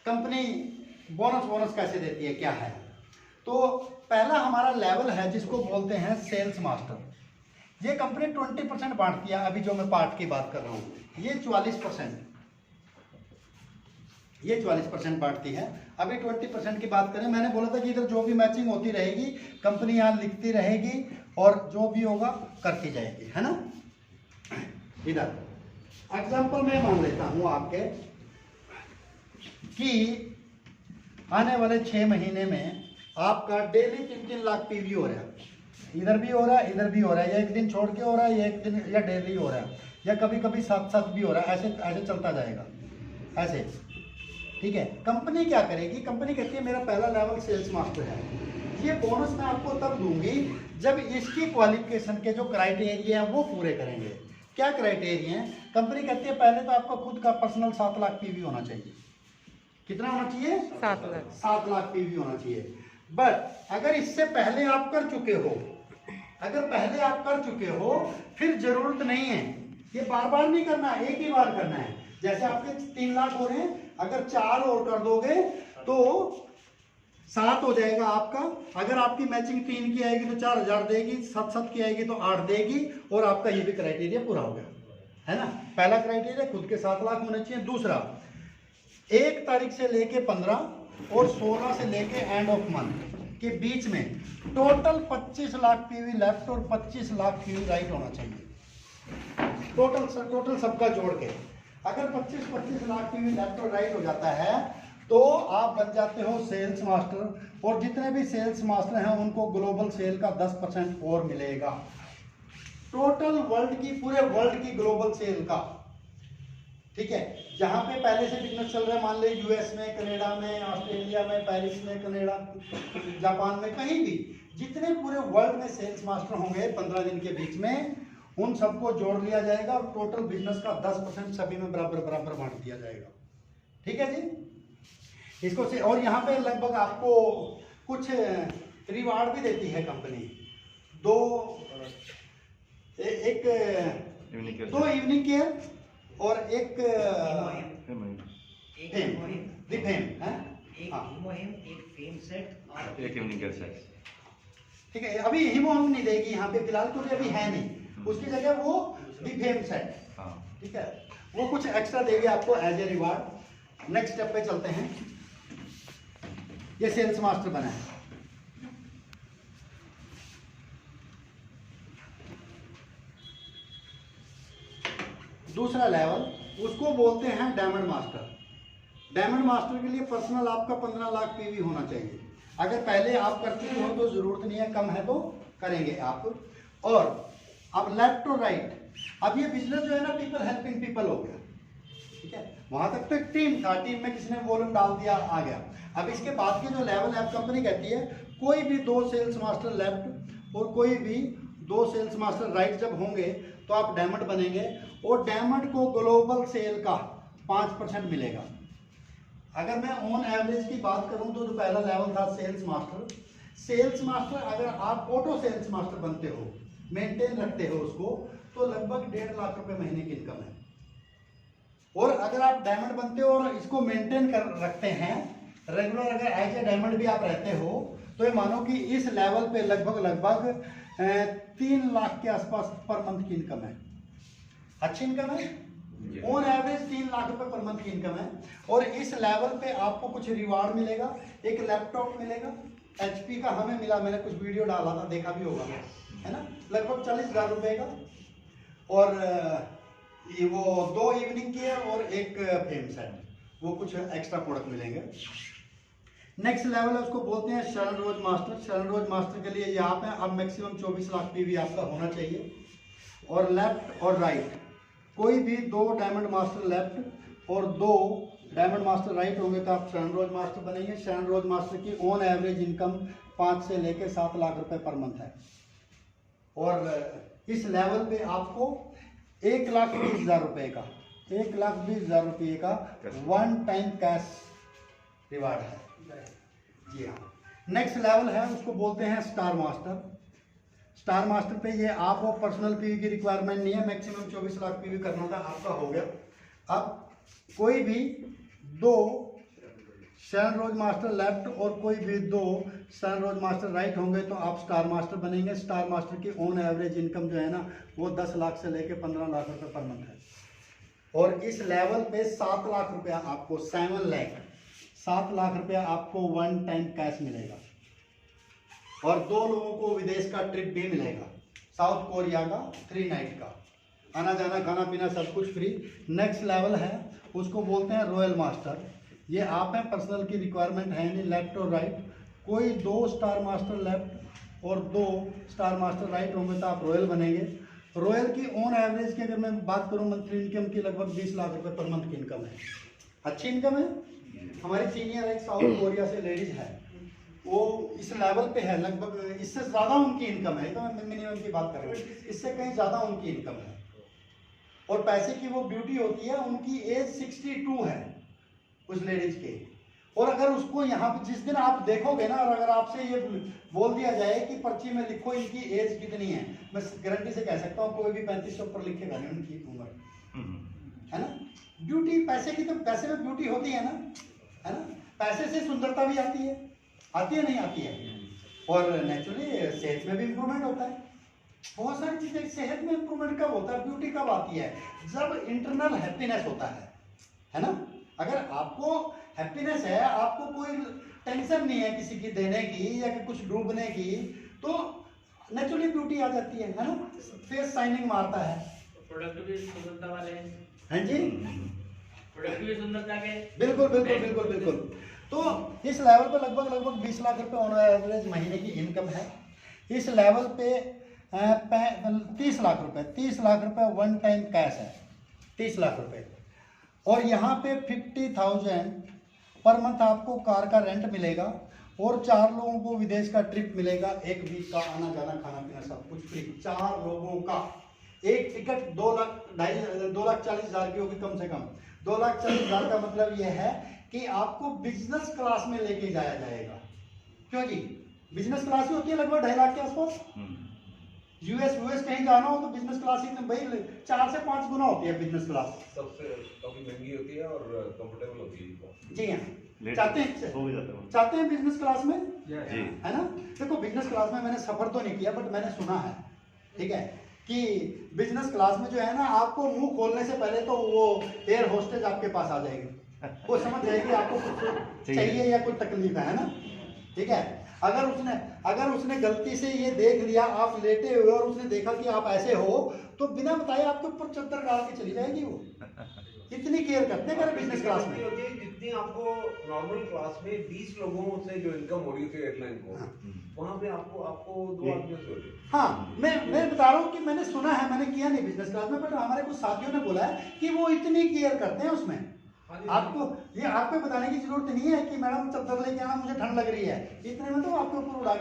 Company bonus कैसे देती है, क्या है। तो पहला हमारा लेवल है जिसको बोलते हैं सेल्स मास्टर। ये कंपनी 20% बांटती है। अभी जो मैं पार्ट की बात कर रहा हूँ ये 44% बांटती है। अभी 20% की बात करें, मैंने बोला था कि इधर जो भी मैचिंग होती रहेगी कंपनी यहाँ लिखती रहेगी और जो भी होगा करती जाएगी, है ना। इधर एग्जाम्पल मैं मान लेता हूँ आपके कि आने वाले 6 महीने में आपका डेली 3-3 लाख पीवी हो रहा है। इधर भी हो रहा है, इधर भी हो रहा है, या एक दिन छोड़ के हो रहा है, या एक दिन या डेली हो रहा है, या कभी कभी साथ भी हो रहा है। ऐसे ऐसे चलता जाएगा ऐसे, ठीक है। कंपनी क्या करेगी, कंपनी कहती है मेरा पहला लेवल सेल्स मास्टर है, ये बोनस मैं आपको तब दूंगी जब इसकी क्वालिफिकेशन के जो क्राइटेरिया हैं वो पूरे करेंगे। क्या क्राइटेरिया है, कंपनी कहती है पहले तो आपका खुद का पर्सनल 7 लाख पीवी होना चाहिए। कितना होना चाहिए? 7 लाख पीवी होना चाहिए। बट अगर इससे पहले आप कर चुके हो, फिर जरूरत नहीं है, ये बार बार नहीं करना, एक ही बार करना है। जैसे आपके 3 लाख हो रहे हैं, अगर 4 और कर दोगे तो 7 हो जाएगा आपका। अगर आपकी मैचिंग 3 की आएगी तो 4000 देगी, 7 की आएगी तो 8 देगी, और आपका ये भी क्राइटेरिया पूरा हो गया, है ना। पहला क्राइटेरिया खुद के 7 लाख होने चाहिए। दूसरा, 1 तारीख से लेके 15 और 16 से लेके एंड ऑफ मंथ के बीच में टोटल 25 लाख पीवी लेफ्ट और 25 लाख पीवी राइट होना चाहिए। टोटल सबका जोड़ के अगर 25 लाख पीवी लेफ्ट और राइट हो जाता है तो आप बन जाते हो सेल्स मास्टर। और जितने भी सेल्स मास्टर हैं उनको ग्लोबल सेल का 10% और मिलेगा। टोटल वर्ल्ड की, पूरे वर्ल्ड की ग्लोबल सेल का, ठीक है। जहां पे पहले से बिजनेस चल रहा है, मान लीजिए यूएस में, कनाडा में, ऑस्ट्रेलिया में, पेरिस में, कनाडा, जापान में, कहीं भी जितने पूरे वर्ल्ड में सेल्स मास्टर होंगे 15 दिन के बीच में, उन सबको जोड़ लिया जाएगा और टोटल बिजनेस का 10% सभी में बराबर बांट दिया जाएगा। ठीक है जी। इसको से, और यहाँ पे लगभग आपको कुछ रिवार्ड भी देती है कंपनी। 2 इवनिंग केयर और एक इवनिंग केयर सेट, ठीक है। अभी हीमोम नहीं देगी यहाँ पे फिलहाल, क्योंकि अभी है नहीं, उसकी जगह वो डिफेम सेट, ठीक है, वो कुछ एक्स्ट्रा देगी आपको as a reward. Next step पे चलते हैं। ये सेल्स मास्टर बना है। दूसरा लेवल उसको बोलते हैं डायमंड मास्टर। डायमंड मास्टर के लिए पर्सनल आपका 15 लाख पीवी होना चाहिए। अगर पहले आप कर चुके हो तो जरूरत नहीं है, कम है तो करेंगे आप। और अब लेफ्ट और राइट, अब ये बिजनेस जो है ना पीपल हेल्पिंग पीपल हो गया, ठीक है। वहां तक तो एक टीम था, टीम में किसी ने वॉल्यूम डाल दिया, आ गया। अब इसके बाद के जो लेवल है, कंपनी कहती है कोई भी 2 सेल्स मास्टर लेफ्ट और कोई भी 2 सेल्स मास्टर राइट जब होंगे तो आप डायमंड बनेंगे, और डायमंड को ग्लोबल सेल का 5% मिलेगा। अगर मैं ऑन एवरेज की बात करूं तो जो पहला लेवल था सेल्स मास्टर, अगर आप ऑटो सेल्स मास्टर बनते हो, मेंटेन रखते हो उसको, तो लगभग 1.5 लाख रुपए महीने की इनकम है। और अगर आप डायमंड बनते हो और इसको मेंटेन कर रखते हैं रेगुलर, अगर एज ए डायमंड भी आप रहते हो, तो ये मानो कि इस लेवल पे लगभग 3 लाख के आसपास पर मंथ की इनकम है। अच्छी इनकम है, ऑन एवरेज 3 लाख रुपए पर मंथ की इनकम है। और इस लेवल पे आपको कुछ रिवार्ड मिलेगा, एक लैपटॉप मिलेगा, HP का हमें मिला, मैंने कुछ वीडियो डाला था, देखा भी होगा, है ना, लगभग 40,000 रुपए का। और ये वो 2 इवनिंग की है और एक फेम सेट, वो कुछ एक्स्ट्रा प्रोडक्ट मिलेंगे। नेक्स्ट लेवल है, उसको बोलते हैं शरण रोज मास्टर। शरण रोज मास्टर के लिए यहाँ पे अब मैक्सिमम 24 लाख पीवी आपका होना चाहिए। और लेफ्ट और राइट कोई भी 2 डायमंड मास्टर लेफ्ट और 2 डायमंड मास्टर राइट होंगे तो आप शरण रोज मास्टर बनेंगे। शरण रोज मास्टर की ऑन एवरेज इनकम 5 से लेके 7 लाख रुपए पर मंथ है। और इस लेवल पे आपको 1,20,000 रुपए का 1,20,000 रुपये का 1 टाइम कैश रिवार्ड है। जी हाँ। नेक्स्ट लेवल है, उसको बोलते हैं स्टार मास्टर। स्टार मास्टर पे ये आपको पर्सनल पीवी की रिक्वायरमेंट नहीं है, मैक्सिमम 24 लाख पीवी करना था, आपका हो गया। अब कोई भी 2 सन रोज मास्टर लेफ्ट और कोई भी दो सन रोज मास्टर राइट होंगे तो आप स्टार मास्टर बनेंगे। स्टार मास्टर की ऑन एवरेज इनकम जो है ना वो 10 लाख से लेके 15 लाख रुपए पर मंथ है। और इस लेवल पे 7 लाख रुपया आपको 7 लाख रुपया आपको 1 टाइम कैश मिलेगा। और 2 लोगों को विदेश का ट्रिप भी मिलेगा, साउथ कोरिया का 3 नाइट का, आना जाना खाना पीना सब कुछ फ्री। नेक्स्ट लेवल है उसको बोलते हैं रॉयल मास्टर। ये आप हैं, पर्सनल की रिक्वायरमेंट है नहीं, लेफ्ट और राइट। कोई 2 स्टार मास्टर लेफ्ट और 2 स्टार मास्टर राइट होंगे तो आप रॉयल बनेंगे। रॉयल की ऑन एवरेज की अगर मैं बात करूं मंथली इनकम की लगभग 20 लाख रुपए पर मंथ की इनकम है। अच्छी इनकम है। हमारी सीनियर एक साउथ कोरिया से लेडीज है, वो इस लेवल पे है, लगभग इससे ज़्यादा उनकी इनकम है। तो मैं मिनिमम की बात कर रहा हूँ, इससे कहीं ज़्यादा उनकी इनकम है। और पैसे की वो ब्यूटी होती है, उनकी एज 62 है उस लेडीज के। और अगर उसको यहाँ पे जिस दिन आप देखोगे ना, और अगर आपसे ये बोल दिया जाए कि पर्ची में लिखो इनकी एज कितनी है, मैं गारंटी से कह सकता हूँ कोई भी 35 से ऊपर लिखेगा नहीं उनकी उम्र, है ना। ब्यूटी पैसे की, तो पैसे में ब्यूटी होती है ना, है ना। पैसे से सुंदरता भी आती है नहीं आती है। और नेचुरली सेहत में भी इम्प्रूवमेंट होता है। बहुत सारी चीजें, सेहत में इम्प्रूवमेंट कब होता है, ब्यूटी कब आती है, जब इंटरनल हैप्पीनेस होता है ना। अगर आपको हैप्पीनेस है, आपको कोई टेंशन नहीं है किसी की देने की या कि कुछ डूबने की, तो नेचुरली ब्यूटी आ जाती है ना। फेस शाइनिंग मारता है। प्रोडक्ट भी सुंदरता वाले हैं। हाँ जी, प्रोडक्ट भी सुंदरता के। बिल्कुल बिल्कुल बिल्कुल बिल्कुल। तो इस लेवल पे लगभग 20 लाख रुपए ऑन एवरेज महीने की इनकम है। इस लेवल पे 30 लाख रुपए 1 टाइम कैश है, 30 लाख रुपए। और यहाँ पे 50,000 पर मंथ आपको कार का रेंट मिलेगा और 4 लोगों को विदेश का ट्रिप मिलेगा, 1 वीक का आना जाना खाना पीना सब कुछ फ्री। 4 लोगों का एक टिकट 2,40,000 की होगी कम से कम। 2,40,000 का मतलब यह है कि आपको बिजनेस क्लास में लेके जाया जाएगा। क्यों जी, बिजनेस क्लास ही होती है लगभग 2.5 लाख के आसपास। यूएस कहीं जाना हो तो बिजनेस क्लास ही तो भाई 4 से 5 गुना होती है बिजनेस क्लास, सबसे काफी महंगी होती है और कंफर्टेबल होती है। जी हाँ, चाहते हैं बिजनेस क्लास में जी, है ना। देखो बिजनेस क्लास में मैंने सफर तो नहीं किया बट मैंने सुना है, ठीक है, कि बिजनेस क्लास में जो है ना आपको मुंह खोलने से पहले तो वो एयर होस्टेज आपके पास आ जाएगी, वो समझ जाएगी आपको कुछ चाहिए या कोई तकलीफ है ना, ठीक है। अगर उसने गलती से ये देख लिया आप लेटे हुए और उसने देखा कि आप ऐसे हो तो बिना बताए आपके ऊपर चद्दर डाल के चली जाएगी वो। इतनी केयर करते हैं बिजनेस क्लास में। जितनी आपको नॉर्मल क्लास में 20 लोगों से जो इनकम हो रही थी एयरलाइन को, वहाँ पे आपको 2 आदमियों से हो रही है। हाँ, मैं बता रहा हूँ कि मैंने सुना है, मैंने किया नहीं बिजनेस क्लास में, बट हमारे कुछ साथियों ने बोला है कि वो इतनी केयर करते हैं उसमें। आपको बताने की जरूरत नहीं है कि मैडम चद्दर लेके आना मुझे ठंड लग रही है, इतने में तो आपके ऊपर उड़ा